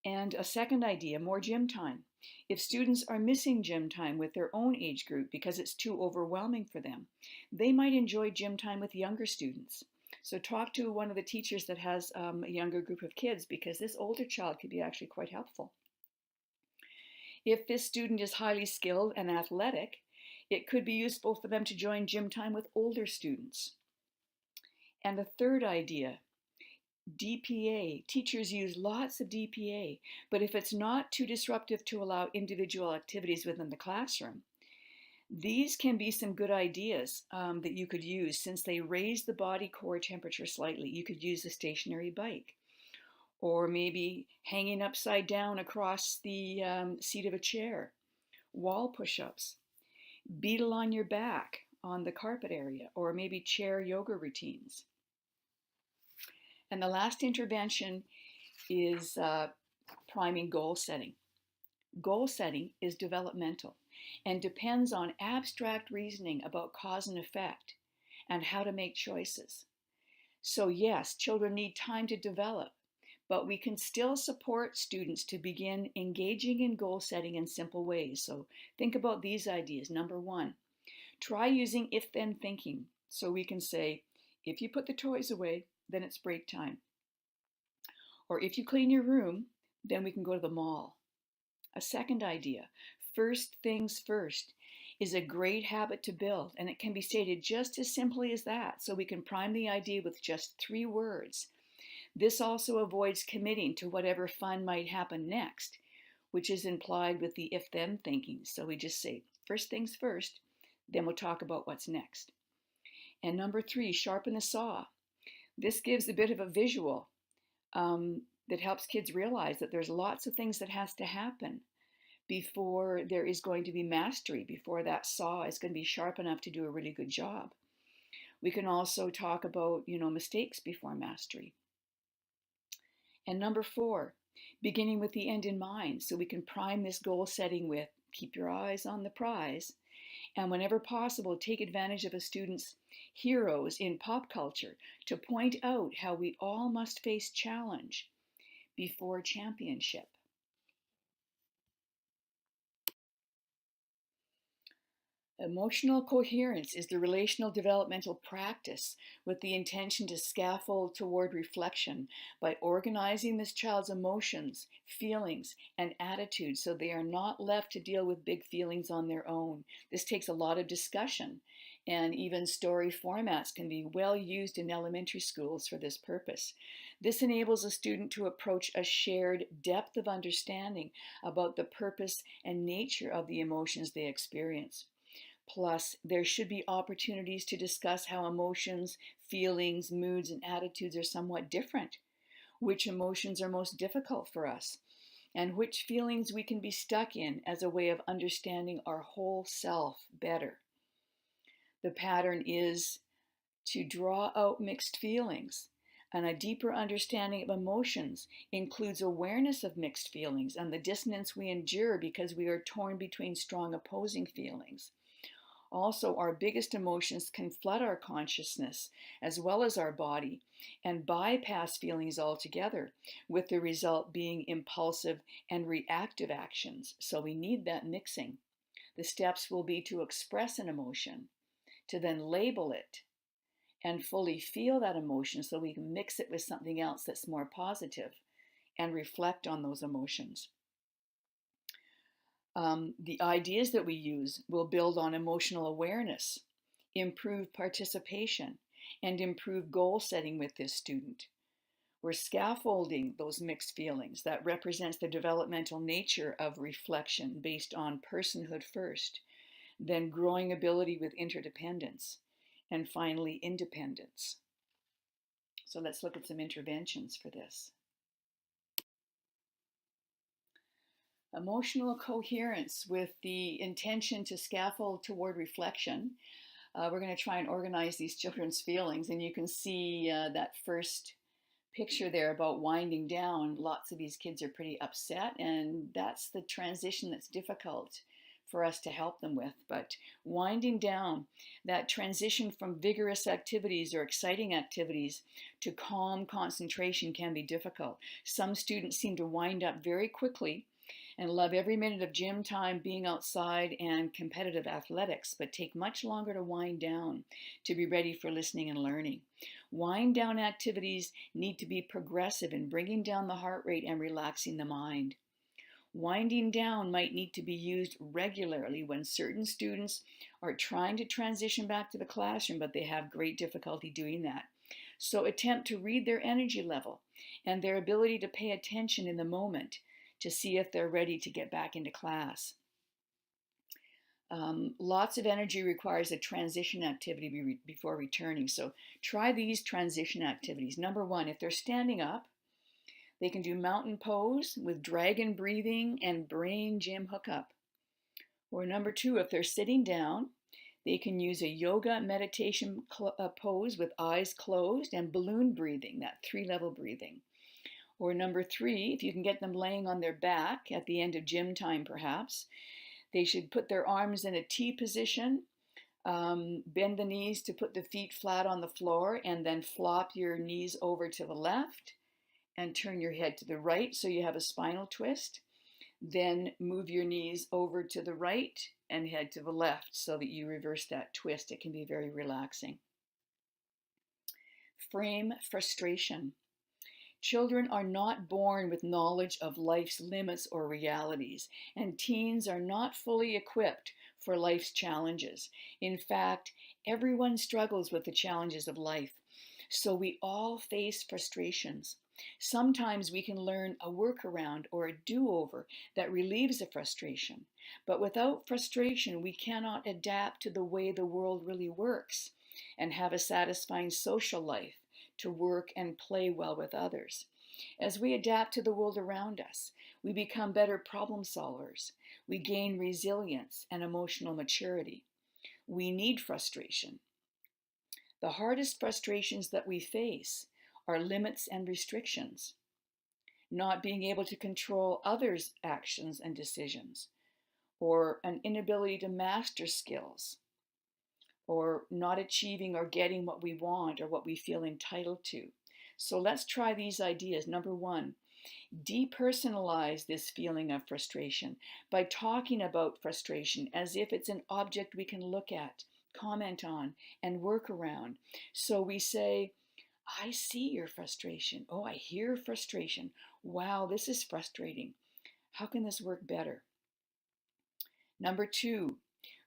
S1: And a second idea, more gym time. If students are missing gym time with their own age group because it's too overwhelming for them, they might enjoy gym time with younger students. So talk to one of the teachers that has a younger group of kids, because this older child could be actually quite helpful. If this student is highly skilled and athletic, it could be useful for them to join gym time with older students. And the third idea, DPA. Teachers use lots of DPA, but if it's not too disruptive to allow individual activities within the classroom, these can be some good ideas that you could use. Since they raise the body core temperature slightly, you could use a stationary bike, or maybe hanging upside down across the seat of a chair, wall push-ups, beetle on your back on the carpet area, or maybe chair yoga routines. And the last intervention is priming goal setting. Goal setting is developmental and depends on abstract reasoning about cause and effect and how to make choices. So yes, children need time to develop, but we can still support students to begin engaging in goal setting in simple ways. So think about these ideas. Number one, try using if-then thinking. So we can say, if you put the toys away, then it's break time. Or if you clean your room, then we can go to the mall. A second idea, first things first, is a great habit to build, and it can be stated just as simply as that, so we can prime the idea with just 3 words. This also avoids committing to whatever fun might happen next, which is implied with the if-then thinking. So we just say, first things first, then we'll talk about what's next. And number 3, sharpen the saw. This gives a bit of a visual that helps kids realize that there's lots of things that has to happen before there is going to be mastery, before that saw is going to be sharp enough to do a really good job. We can also talk about, mistakes before mastery. And number 4, beginning with the end in mind. So we can prime this goal setting with keep your eyes on the prize, and whenever possible, take advantage of a student's heroes in pop culture to point out how we all must face challenge before championship. Emotional coherence is the relational developmental practice with the intention to scaffold toward reflection by organizing this child's emotions, feelings, and attitudes so they are not left to deal with big feelings on their own. This takes a lot of discussion, and even story formats can be well used in elementary schools for this purpose. This enables a student to approach a shared depth of understanding about the purpose and nature of the emotions they experience. Plus, there should be opportunities to discuss how emotions, feelings, moods, and attitudes are somewhat different, which emotions are most difficult for us, and which feelings we can be stuck in as a way of understanding our whole self better. The pattern is to draw out mixed feelings, and a deeper understanding of emotions includes awareness of mixed feelings and the dissonance we endure because we are torn between strong opposing feelings. Also, our biggest emotions can flood our consciousness as well as our body and bypass feelings altogether, with the result being impulsive and reactive actions. So we need that mixing. The steps will be to express an emotion, to then label it, and fully feel that emotion so we can mix it with something else that's more positive and reflect on those emotions. The ideas that we use will build on emotional awareness, improve participation, and improve goal setting with this student. We're scaffolding those mixed feelings that represents the developmental nature of reflection based on personhood first, then growing ability with interdependence, and finally independence. So let's look at some interventions for this. Emotional coherence with the intention to scaffold toward reflection. We're going to try and organize these children's feelings, and you can see that first picture there about winding down. Lots of these kids are pretty upset, and that's the transition that's difficult for us to help them with. But winding down, that transition from vigorous activities or exciting activities to calm concentration can be difficult. Some students seem to wind up very quickly and love every minute of gym time, being outside, and competitive athletics, but take much longer to wind down to be ready for listening and learning. Wind down activities need to be progressive in bringing down the heart rate and relaxing the mind. Winding down might need to be used regularly when certain students are trying to transition back to the classroom, but they have great difficulty doing that. So attempt to read their energy level and their ability to pay attention in the moment to see if they're ready to get back into class. Lots of energy requires a transition activity before returning. So try these transition activities. Number one, if they're standing up, they can do mountain pose with dragon breathing and brain gym hookup. Or number two, if they're sitting down, they can use a yoga meditation pose with eyes closed and balloon breathing, that 3-level breathing. Or number three, if you can get them laying on their back at the end of gym time perhaps, they should put their arms in a T position, bend the knees to put the feet flat on the floor, and then flop your knees over to the left and turn your head to the right so you have a spinal twist. Then move your knees over to the right and head to the left so that you reverse that twist. It can be very relaxing. Frame frustration. Children are not born with knowledge of life's limits or realities, and teens are not fully equipped for life's challenges. In fact, everyone struggles with the challenges of life, so we all face frustrations. Sometimes we can learn a workaround or a do-over that relieves the frustration, but without frustration, we cannot adapt to the way the world really works and have a satisfying social life to work and play well with others. As we adapt to the world around us, we become better problem solvers. We gain resilience and emotional maturity. We need frustration. The hardest frustrations that we face are limits and restrictions, not being able to control others' actions and decisions, or an inability to master skills, or not achieving or getting what we want or what we feel entitled to. So let's try these ideas. Number one, depersonalize this feeling of frustration by talking about frustration as if it's an object we can look at, comment on, and work around. So we say, I see your frustration. Oh, I hear frustration. Wow, this is frustrating. How can this work better? Number two,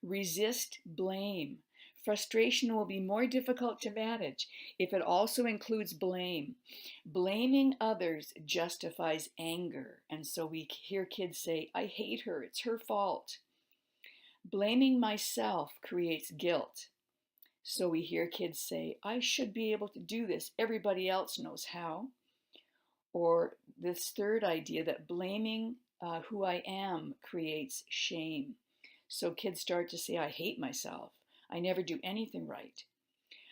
S1: resist blame. Frustration will be more difficult to manage if it also includes blame. Blaming others justifies anger, and so we hear kids say, I hate her, it's her fault. Blaming myself creates guilt. So we hear kids say, I should be able to do this, everybody else knows how. Or this third idea that blaming who I am creates shame. So kids start to say, I hate myself. I never do anything right.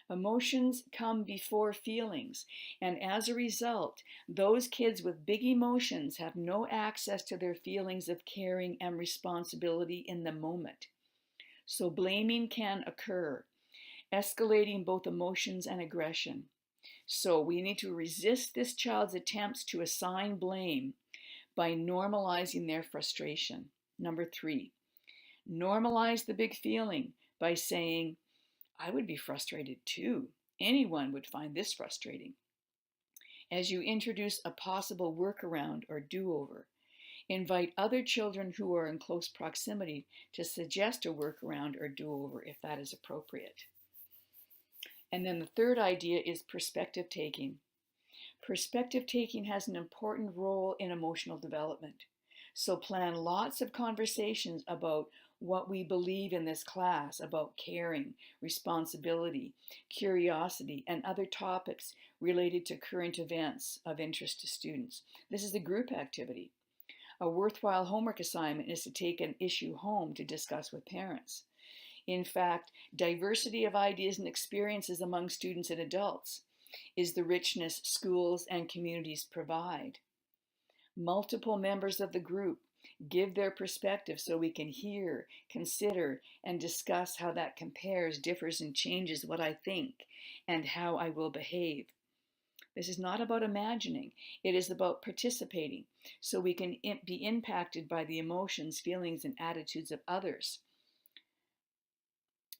S1: Emotions come before feelings, and as a result, those kids with big emotions have no access to their feelings of caring and responsibility in the moment. So blaming can occur, escalating both emotions and aggression. So we need to resist this child's attempts to assign blame by normalizing their frustration. Number three, normalize the big feeling by saying, I would be frustrated too. Anyone would find this frustrating. As you introduce a possible workaround or do-over, invite other children who are in close proximity to suggest a workaround or do-over if that is appropriate. And then the third idea is perspective taking. Perspective taking has an important role in emotional development. So plan lots of conversations about what we believe in this class, about caring, responsibility, curiosity, and other topics related to current events of interest to students. This is a group activity. A worthwhile homework assignment is to take an issue home to discuss with parents. In fact, diversity of ideas and experiences among students and adults is the richness schools and communities provide. Multiple members of the group give their perspective so we can hear, consider, and discuss how that compares, differs, and changes what I think and how I will behave. This is not about imagining, it is about participating so we can be impacted by the emotions, feelings, and attitudes of others,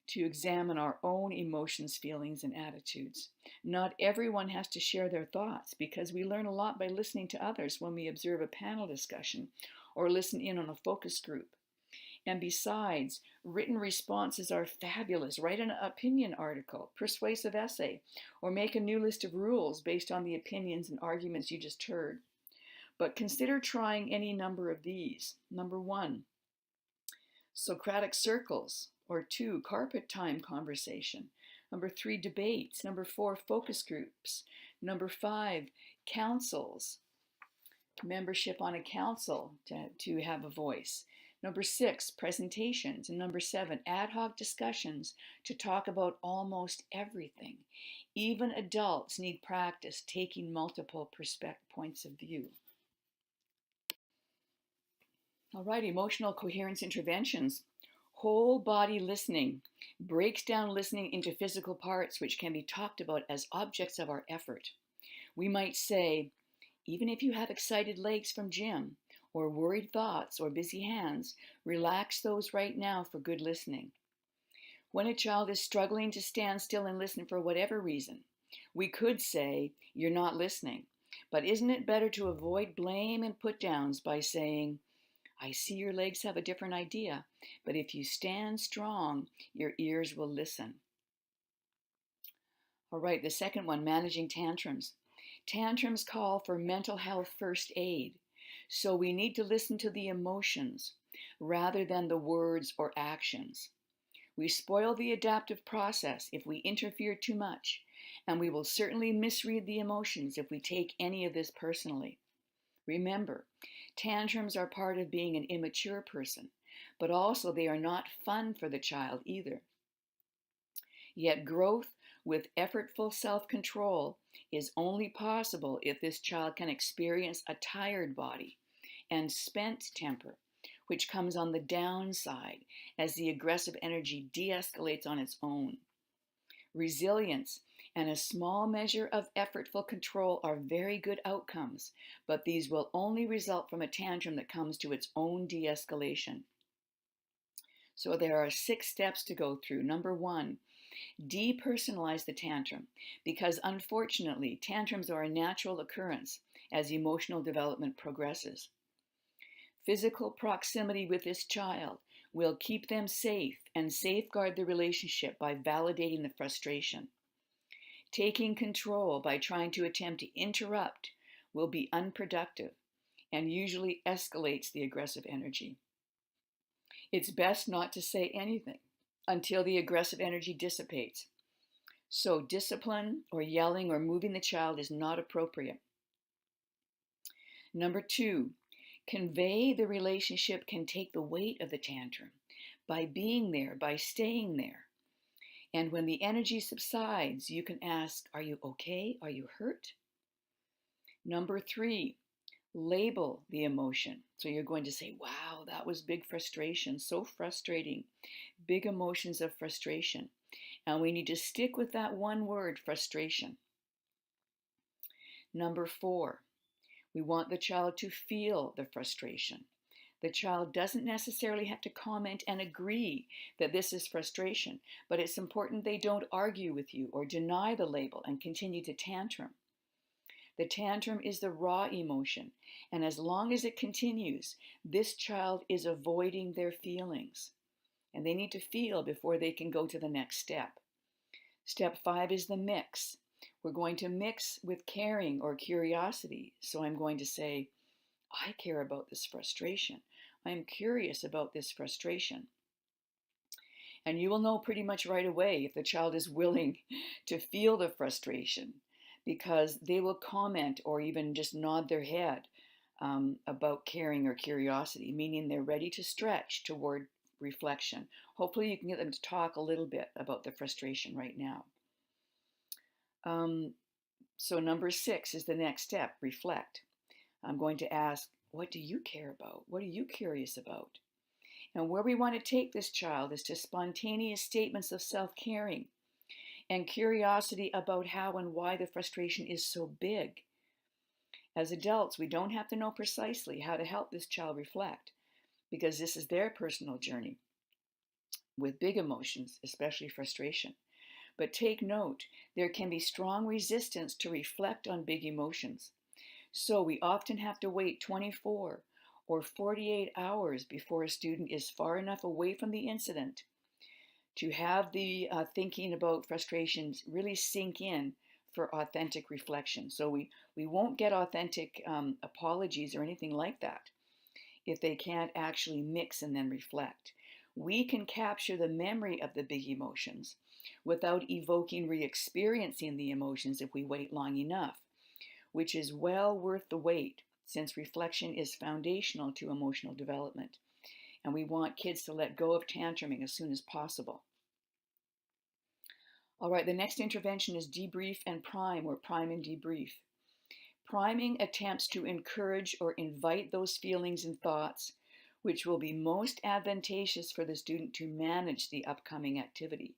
S1: to examine our own emotions, feelings, and attitudes. Not everyone has to share their thoughts because we learn a lot by listening to others when we observe a panel discussion or listen in on a focus group. And besides, written responses are fabulous. Write an opinion article, persuasive essay, or make a new list of rules based on the opinions and arguments you just heard. But consider trying any number of these. Number 1, Socratic circles, or 2, carpet time conversation. Number 3, debates. Number 4, focus groups. Number 5, councils, membership on a council to have a voice. Number 6, presentations. And number 7, ad hoc discussions to talk about almost everything. Even adults need practice taking multiple points of view. All right, emotional coherence interventions. Whole body listening breaks down listening into physical parts which can be talked about as objects of our effort. We might say, even if you have excited legs from gym, or worried thoughts, or busy hands, relax those right now for good listening. When a child is struggling to stand still and listen for whatever reason, we could say, you're not listening. But isn't it better to avoid blame and put downs by saying, I see your legs have a different idea, but if you stand strong, your ears will listen. All right, the second one, managing tantrums. Tantrums call for mental health first aid, so we need to listen to the emotions rather than the words or actions. We spoil the adaptive process if we interfere too much, and we will certainly misread the emotions if we take any of this personally. Remember, tantrums are part of being an immature person, but also they are not fun for the child either. Yet growth with effortful self-control is only possible if this child can experience a tired body and spent temper, which comes on the downside as the aggressive energy de-escalates on its own. Resilience and a small measure of effortful control are very good outcomes, but these will only result from a tantrum that comes to its own de-escalation. So there are 6 steps to go through. Number 1, depersonalize the tantrum, because unfortunately, tantrums are a natural occurrence as emotional development progresses. Physical proximity with this child will keep them safe and safeguard the relationship by validating the frustration. Taking control by trying to attempt to interrupt will be unproductive and usually escalates the aggressive energy. It's best not to say anything until the aggressive energy dissipates. So discipline or yelling or moving the child is not appropriate. Number 2, convey the relationship can take the weight of the tantrum by being there, by staying there. And when the energy subsides, you can ask, are you okay? Are you hurt? Number 3, label the emotion. So you're going to say, wow, that was big frustration, so frustrating, big emotions of frustration. And we need to stick with that one word, frustration. Number 4, we want the child to feel the frustration. The child doesn't necessarily have to comment and agree that this is frustration, but it's important they don't argue with you or deny the label and continue to tantrum. The tantrum is the raw emotion, and as long as it continues, this child is avoiding their feelings, and they need to feel before they can go to the next step. Step 5 is the mix. We're going to mix with caring or curiosity. So I'm going to say, I care about this frustration. I am curious about this frustration. And you will know pretty much right away if the child is willing to feel the frustration, because they will comment or even just nod their head about caring or curiosity, meaning they're ready to stretch toward reflection. Hopefully, you can get them to talk a little bit about the frustration right now. So, number 6 is the next step, reflect. I'm going to ask, what do you care about? What are you curious about? And where we want to take this child is to spontaneous statements of self-caring and curiosity about how and why the frustration is so big. As adults, we don't have to know precisely how to help this child reflect because this is their personal journey with big emotions, especially frustration. But take note, there can be strong resistance to reflect on big emotions. So we often have to wait 24 or 48 hours before a student is far enough away from the incident to have the thinking about frustrations really sink in for authentic reflection. So we won't get authentic apologies or anything like that if they can't actually mix and then reflect. We can capture the memory of the big emotions without evoking re-experiencing the emotions if we wait long enough, which is well worth the wait since reflection is foundational to emotional development. And we want kids to let go of tantruming as soon as possible. All right, the next intervention is debrief and prime, or prime and debrief. Priming attempts to encourage or invite those feelings and thoughts which will be most advantageous for the student to manage the upcoming activity.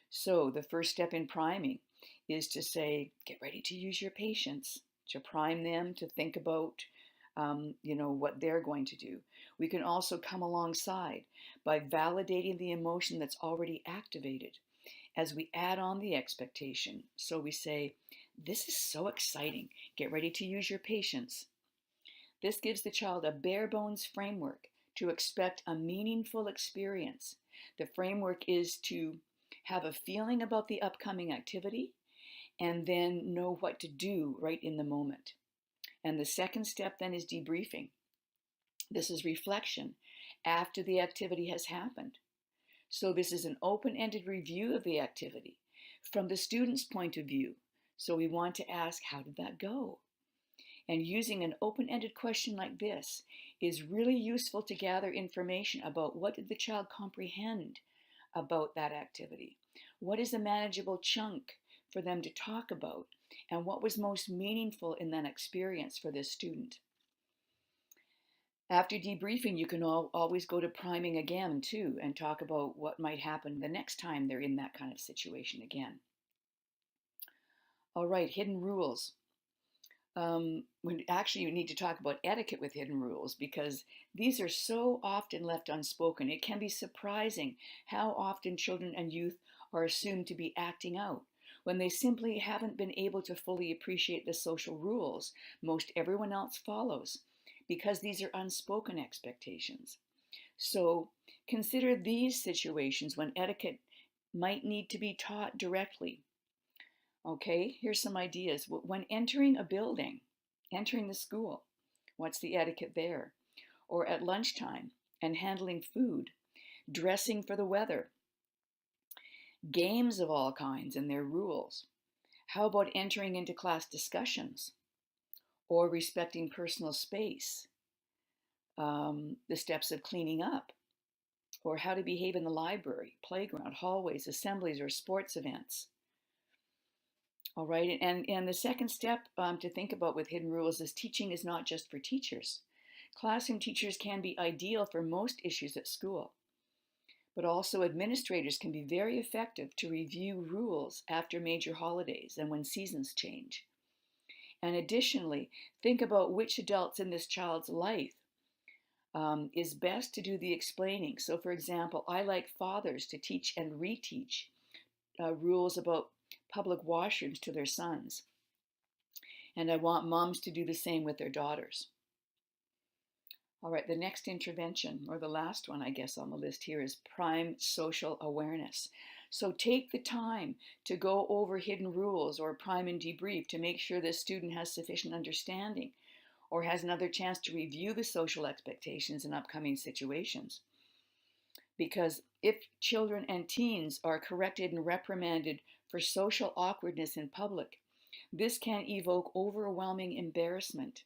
S1: So the first step in priming is to say, get ready to use your patience, to prime them to think about what they're going to do. We can also come alongside by validating the emotion that's already activated as we add on the expectation. So we say, this is so exciting. Get ready to use your patience. This gives the child a bare bones framework to expect a meaningful experience. The framework is to have a feeling about the upcoming activity and then know what to do right in the moment. And the second step then is debriefing. This is reflection after the activity has happened. So this is an open-ended review of the activity from the student's point of view. So we want to ask, how did that go? And using an open-ended question like this is really useful to gather information about what did the child comprehend about that activity? What is a manageable chunk for them to talk about? And what was most meaningful in that experience for this student? After debriefing, you can always go to priming again too and talk about what might happen the next time they're in that kind of situation again. All right, hidden rules. You need to talk about etiquette with hidden rules because these are so often left unspoken. It can be surprising how often children and youth are assumed to be acting out when they simply haven't been able to fully appreciate the social rules most everyone else follows because these are unspoken expectations. So consider these situations when etiquette might need to be taught directly. Okay, here's some ideas. When entering a building, entering the school, what's the etiquette there? Or at lunchtime and handling food, dressing for the weather, games of all kinds and their rules. How about entering into class discussions or respecting personal space? The steps of cleaning up, or how to behave in the library, playground, hallways, assemblies, or sports events. All right, and the second step to think about with hidden rules is teaching is not just for teachers. Classroom teachers can be ideal for most issues at school, but also administrators can be very effective to review rules after major holidays and when seasons change. And additionally, think about which adults in this child's life is best to do the explaining. So for example, I like fathers to teach and reteach rules about public washrooms to their sons. And I want moms to do the same with their daughters. All right, the next intervention, or the last one, I guess, on the list here is prime social awareness. So take the time to go over hidden rules or prime and debrief to make sure the student has sufficient understanding or has another chance to review the social expectations in upcoming situations. Because if children and teens are corrected and reprimanded for social awkwardness in public, this can evoke overwhelming embarrassment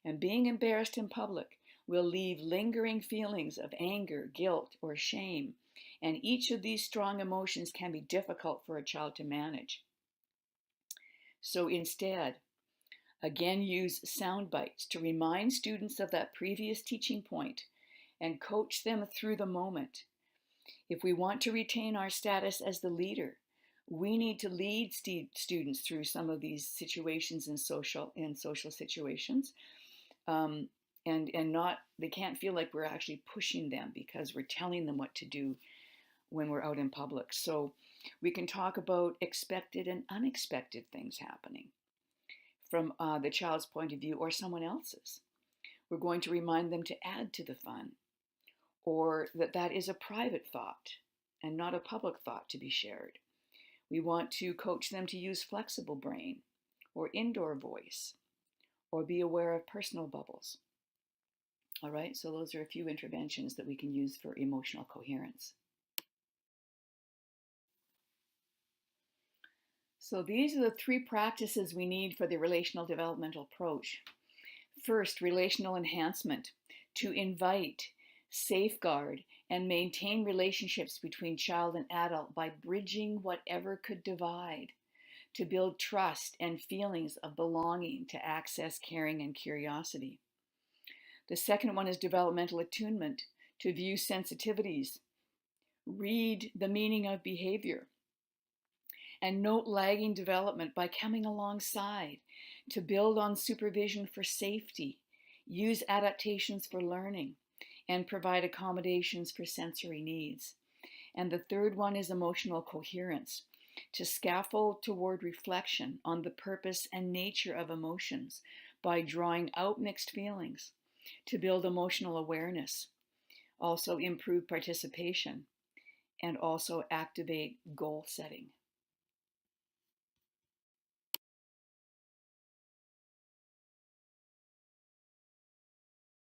S1: And being embarrassed in public will leave lingering feelings of anger, guilt, or shame. And each of these strong emotions can be difficult for a child to manage. So instead, again, use sound bites to remind students of that previous teaching point and coach them through the moment. If we want to retain our status as the leader, we need to lead students through some of these situations in social situations, and not, they can't feel like we're actually pushing them because we're telling them what to do when we're out in public. So we can talk about expected and unexpected things happening from the child's point of view or someone else's. We're going to remind them to add to the fun, or that is a private thought and not a public thought to be shared. We want to coach them to use flexible brain or indoor voice or be aware of personal bubbles. All right, so those are a few interventions that we can use for emotional coherence. So these are the 3 practices we need for the relational developmental approach. First, relational enhancement, to invite, safeguard, and maintain relationships between child and adult by bridging whatever could divide, to build trust and feelings of belonging, to access caring and curiosity. The second one is developmental attunement, to view sensitivities, read the meaning of behavior, and note lagging development by coming alongside, to build on supervision for safety, use adaptations for learning, and provide accommodations for sensory needs. And the third one is emotional coherence, to scaffold toward reflection on the purpose and nature of emotions by drawing out mixed feelings, to build emotional awareness, also improve participation, and also activate goal setting.